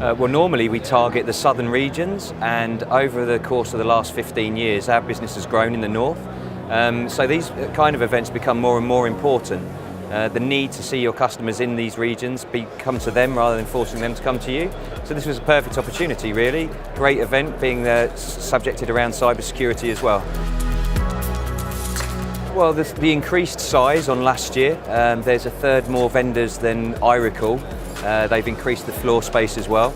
Well, normally we target the southern regions, and over the course of the last 15 years, our business has grown in the north. So these kind of events become more and more important. The need to see your customers in these regions come to them rather than forcing them to come to you. So this was a perfect opportunity, really. Great event, being subjected around cybersecurity as well. Well, the increased size on last year, there's a third more vendors than I recall. They've increased the floor space as well.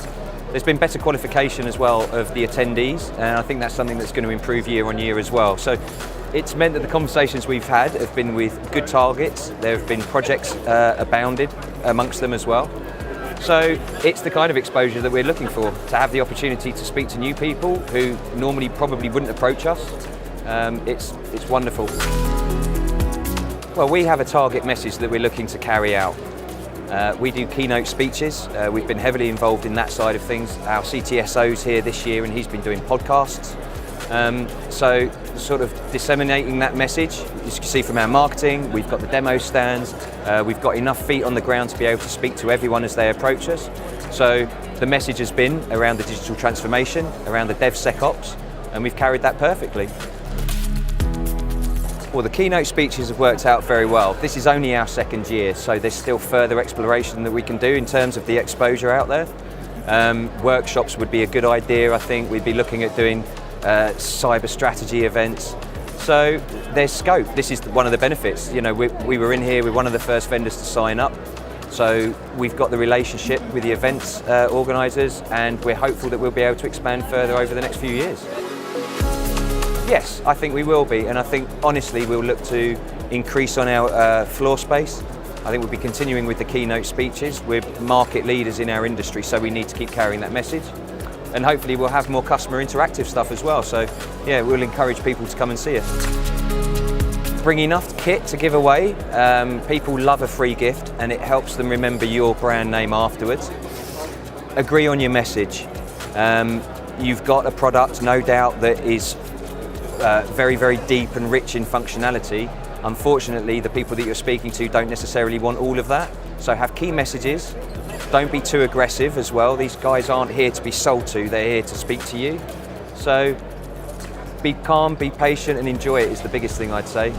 There's been better qualification as well of the attendees, and I think that's something that's going to improve year on year as well. So it's meant that the conversations we've had have been with good targets. There have been projects abounded amongst them as well. So it's the kind of exposure that we're looking for, to have the opportunity to speak to new people who normally probably wouldn't approach us. It's wonderful. Well, we have a target message that we're looking to carry out. We do keynote speeches. We've been heavily involved in that side of things. Our CTSO's here this year and he's been doing podcasts. So sort of disseminating that message. As you can see from our marketing, we've got the demo stands. We've got enough feet on the ground to be able to speak to everyone as they approach us. So the message has been around the digital transformation, around the DevSecOps, and we've carried that perfectly. Well, the keynote speeches have worked out very well. This is only our second year, so there's still further exploration that we can do in terms of the exposure out there. Workshops would be a good idea, I think. We'd be looking at doing cyber strategy events. So there's scope. This is one of the benefits. You know, we were in here, we're one of the first vendors to sign up. So we've got the relationship with the events organisers, and we're hopeful that we'll be able to expand further over the next few years. Yes, I think we will be, and I think honestly we'll look to increase on our floor space. I think we'll be continuing with the keynote speeches. We're market leaders in our industry, so we need to keep carrying that message. And hopefully we'll have more customer interactive stuff as well. So yeah, we'll encourage people to come and see us. Bring enough kit to give away. People love a free gift and it helps them remember your brand name afterwards. Agree on your message. You've got a product, no doubt, that is very, very deep and rich in functionality. Unfortunately, the people that you're speaking to don't necessarily want all of that. So have key messages. Don't be too aggressive as well. These guys aren't here to be sold to, they're here to speak to you. So be calm, be patient and enjoy it is the biggest thing I'd say.